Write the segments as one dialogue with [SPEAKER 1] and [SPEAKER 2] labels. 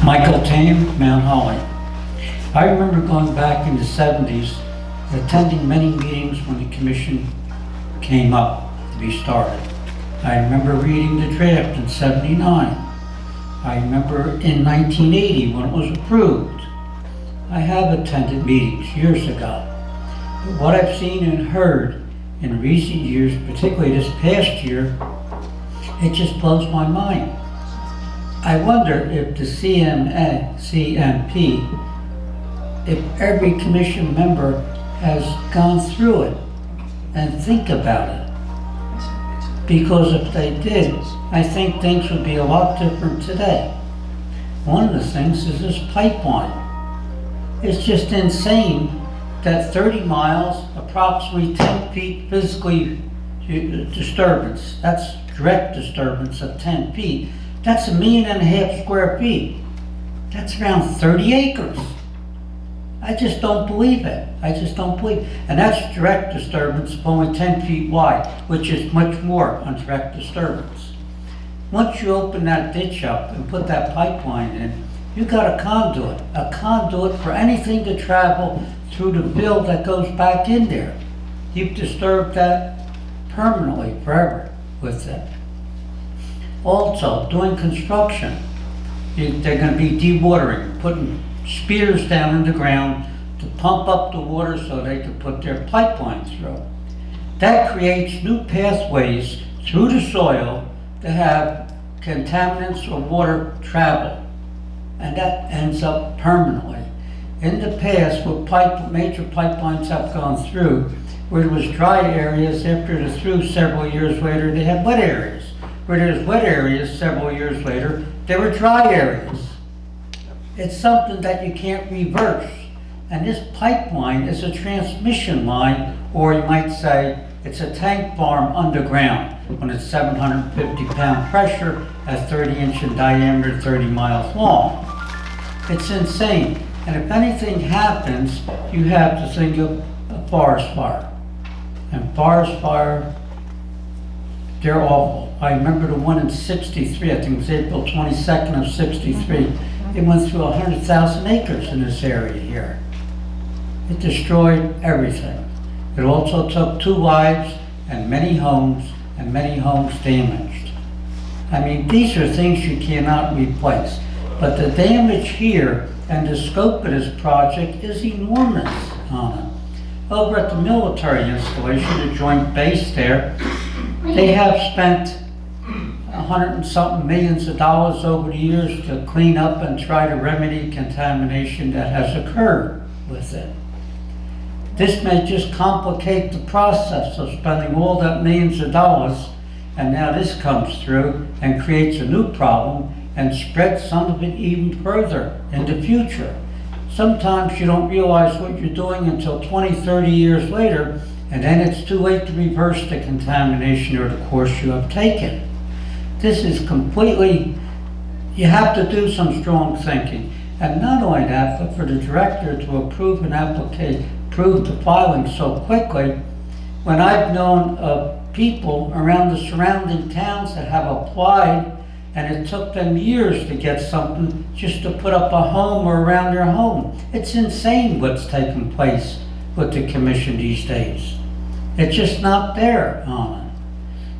[SPEAKER 1] Michael Tamm, Mount Holly. I remember going back in the 70s, attending many meetings when the commission came up to be started. I remember reading the draft in 79. I remember in 1980 when it was approved. I have attended meetings years ago. But what I've seen and heard in recent years, particularly this past year, it just blows my mind. I wonder if the CMP, if every commission member has gone through it and think about it. Because if they did, I think things would be a lot different today. One of the things is this pipeline. It's just insane that 30 miles, approximately 10 feet physically disturbance, that's direct disturbance of 10 feet, that's 1.5 million square feet. That's around 30 acres. I just don't believe it. I just don't believe it. And that's direct disturbance of only 10 feet wide, which is much more on direct disturbance. Once you open that ditch up and put that pipeline in, you got a conduit for anything to travel through the bill that goes back in there. You've disturbed that permanently, forever, with it. Also, doing construction, they're going to be dewatering, putting spears down in the ground to pump up the water so they can put their pipeline through. That creates new pathways through the soil to have contaminants or water travel, and that ends up permanently. In the past, where major pipelines have gone through, where there was dry areas, after they're through several years later, they had wet areas. Where there's wet areas several years later, there were dry areas. It's something that you can't reverse. And this pipeline is a transmission line, or you might say it's a tank farm underground when it's 750-pound pressure at 30-inch in diameter, 30 miles long. It's insane. And if anything happens, you have to think of a forest fire. And forest fire, they're awful. I remember the one in 63, I think it was April 22nd of 63. It went through 100,000 acres in this area here. It destroyed everything. It also took 2 lives and many homes damaged. I mean, these are things you cannot replace. But the damage here and the scope of this project is enormous on it. Over at the military installation, the joint base there, they have spent $100 and something millions over the years to clean up and try to remedy contamination that has occurred with it. This may just complicate the process of spending all that millions of dollars, and now this comes through and creates a new problem and spreads some of it even further in the future. Sometimes you don't realize what you're doing until 20, 30 years later, and then it's too late to reverse the contamination or the course you have taken. This is completely, you have to do some strong thinking. And not only that, but for the director to approve an application, approve the filing so quickly, when I've known of people around the surrounding towns that have applied and it took them years to get something just to put up a home or around their home. It's insane what's taking place with the commission these days. It's just not there on it.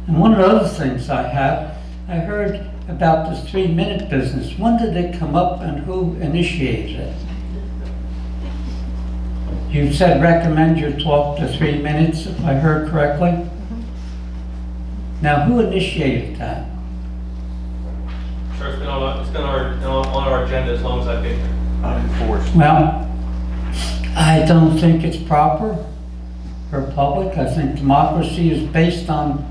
[SPEAKER 1] And one of the other things I heard about this 3-minute business. When did it come up and who initiated it? You said recommend your talk to 3 minutes, if I heard correctly? Now, who initiated that?
[SPEAKER 2] Sure, it's been on our agenda as long as I've been here.
[SPEAKER 3] Unenforced.
[SPEAKER 1] Well, I don't think it's proper for public. I think democracy is based on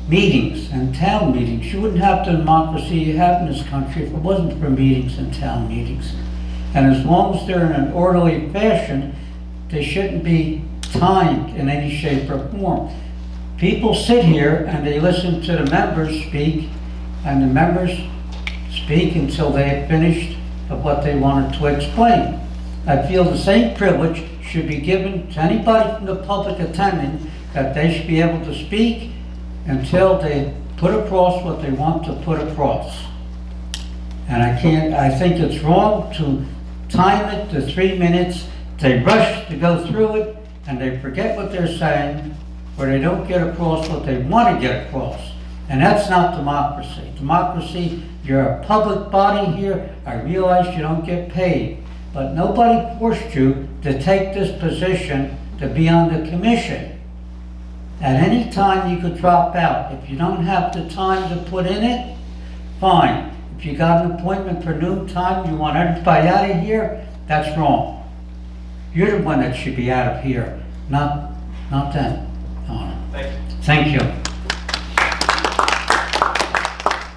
[SPEAKER 1] meetings and town meetings. You wouldn't have the democracy you have in this country if it wasn't for meetings and town meetings. And as long as they're in an orderly fashion, they shouldn't be timed in any shape or form. People sit here and they listen to the members speak, and the members speak until they have finished of what they wanted to explain. I feel the same privilege should be given to anybody from the public attending, that they should be able to speak until they put across what they want to put across. And I think it's wrong to time it to 3 minutes. They rush to go through it and they forget what they're saying, or they don't get across what they want to get across. And that's not democracy. Democracy, you're a public body here. I realize you don't get paid, but nobody forced you to take this position to be on the commission. At any time you could drop out. If you don't have the time to put in it, fine. If you got an appointment for noon time, you want everybody out of here, that's wrong. You're the one that should be out of here, not them.
[SPEAKER 2] Thank you.
[SPEAKER 1] Thank you.